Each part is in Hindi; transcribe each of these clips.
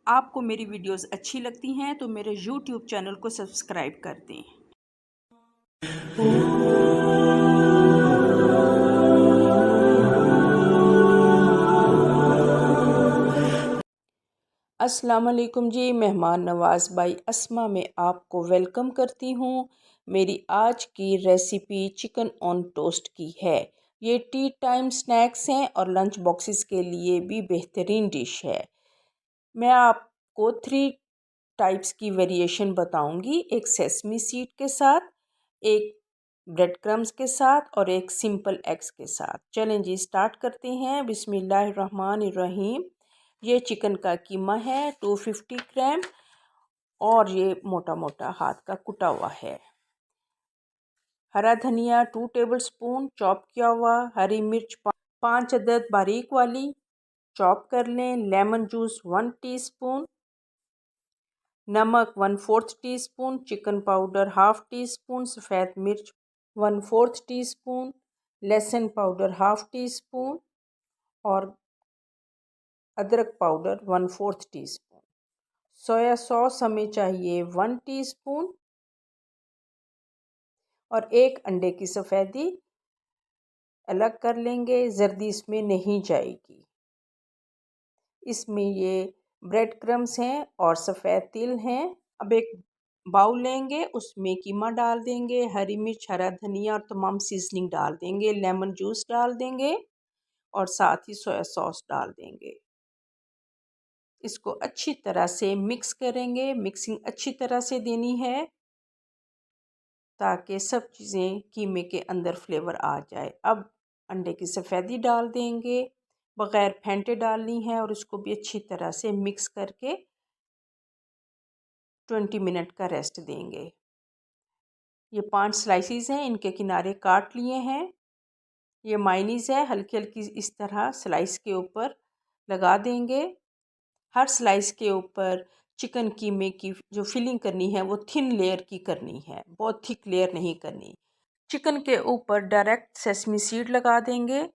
आपको मेरी वीडियोस अच्छी लगती हैं तो मेरे YouTube चैनल को सब्सक्राइब कर दें। अस्सलाम वालेकुम जी, मेहमान नवाज़ बाई अस्मा में आपको वेलकम करती हूँ। मेरी आज की रेसिपी चिकन ऑन टोस्ट की है। ये टी टाइम स्नैक्स हैं और लंच बॉक्सेस के लिए भी बेहतरीन डिश है। मैं आपको 3 टाइप्स की वेरिएशन बताऊंगी, एक सेसमी सीड के साथ, एक ब्रेड क्रम्स के साथ और एक सिंपल एग्स के साथ। चलें जी, स्टार्ट करते हैं। बिस्मिल्लाहिर्रहमानिर्रहीम। ये चिकन का कीमा है 250 ग्राम और ये मोटा मोटा हाथ का कुटा हुआ है। हरा धनिया 2 टेबलस्पून चॉप किया हुआ, हरी मिर्च 5 अदद बारीक वाली चॉप कर लें, लेमन जूस 1 टीस्पून, नमक 1/4 टीस्पून, चिकन पाउडर 1/2 टीस्पून, सफ़ेद मिर्च 1/4 टीस्पून, लहसुन पाउडर 1/2 टीस्पून और अदरक पाउडर 1/4 टीस्पून। सोया सॉस हमें चाहिए 1 टीस्पून और एक अंडे की सफ़ेदी अलग कर लेंगे, जर्दी इसमें नहीं जाएगी। इसमें ये ब्रेड क्रम्स हैं और सफ़ेद तिल हैं। अब एक बाउल लेंगे, उसमें कीमा डाल देंगे, हरी मिर्च, हरा धनिया और तमाम सीजनिंग डाल देंगे, लेमन जूस डाल देंगे और साथ ही सोया सॉस डाल देंगे। इसको अच्छी तरह से मिक्स करेंगे। मिक्सिंग अच्छी तरह से देनी है ताकि सब चीज़ें कीमे के अंदर फ्लेवर आ जाए। अब अंडे की सफ़ेदी डाल देंगे, बग़ैर फेंटे डालनी है और इसको भी अच्छी तरह से मिक्स करके 20 मिनट का रेस्ट देंगे। ये 5 स्लाइसेस हैं, इनके किनारे काट लिए हैं। ये मायनीज़ है, हल्की हल्की इस तरह स्लाइस के ऊपर लगा देंगे। हर स्लाइस के ऊपर चिकन कीमे की जो फिलिंग करनी है वो थिन लेयर की करनी है, बहुत थिक लेयर नहीं करनी। चिकन के ऊपर डायरेक्ट सेसमी सीड लगा देंगे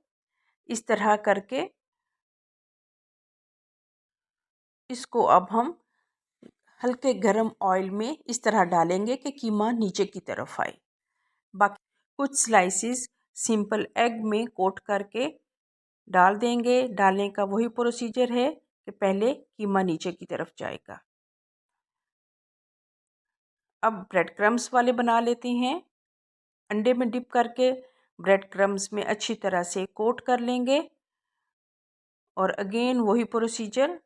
इस तरह करके। इसको अब हम हल्के गरम ऑयल में इस तरह डालेंगे कि कीमा नीचे की तरफ आए। बाकी कुछ स्लाइसेस सिंपल एग में कोट करके डाल देंगे। डालने का वही प्रोसीजर है कि पहले कीमा नीचे की तरफ जाएगा। अब ब्रेड क्रम्स वाले बना लेते हैं। अंडे में डिप करके ब्रेड क्रम्स में अच्छी तरह से कोट कर लेंगे और अगेन वही प्रोसीजर,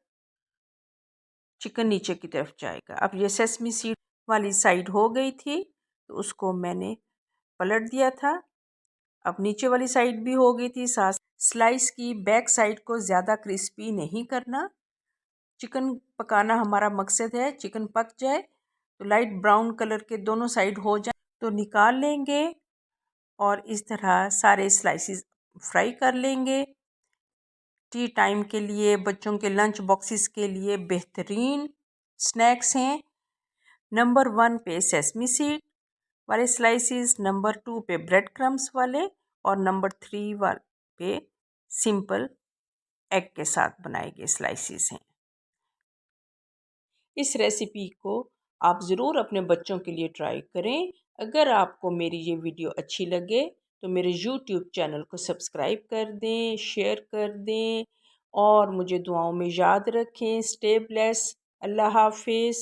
चिकन नीचे की तरफ जाएगा। अब ये सेसमी सीड वाली साइड हो गई थी तो उसको मैंने पलट दिया था। अब नीचे वाली साइड भी हो गई थी। साथ स्लाइस की बैक साइड को ज़्यादा क्रिस्पी नहीं करना। चिकन पकाना हमारा मकसद है, चिकन पक जाए तो लाइट ब्राउन कलर के दोनों साइड हो जाए तो निकाल लेंगे और इस तरह सारे स्लाइसेस फ्राई कर लेंगे। टी टाइम के लिए, बच्चों के लंच बॉक्सेस के लिए बेहतरीन स्नैक्स हैं। नंबर 1 पे सेसमी सीड वाले स्लाइसेस, नंबर 2 पे ब्रेड क्रम्स वाले और नंबर 3 वाले पे सिंपल एग के साथ बनाए गए स्लाइसेस हैं। इस रेसिपी को आप ज़रूर अपने बच्चों के लिए ट्राई करें। अगर आपको मेरी ये वीडियो अच्छी लगे तो मेरे YouTube चैनल को सब्सक्राइब कर दें, शेयर कर दें और मुझे दुआओं में याद रखें। Stay bless. अल्लाह हाफिज़।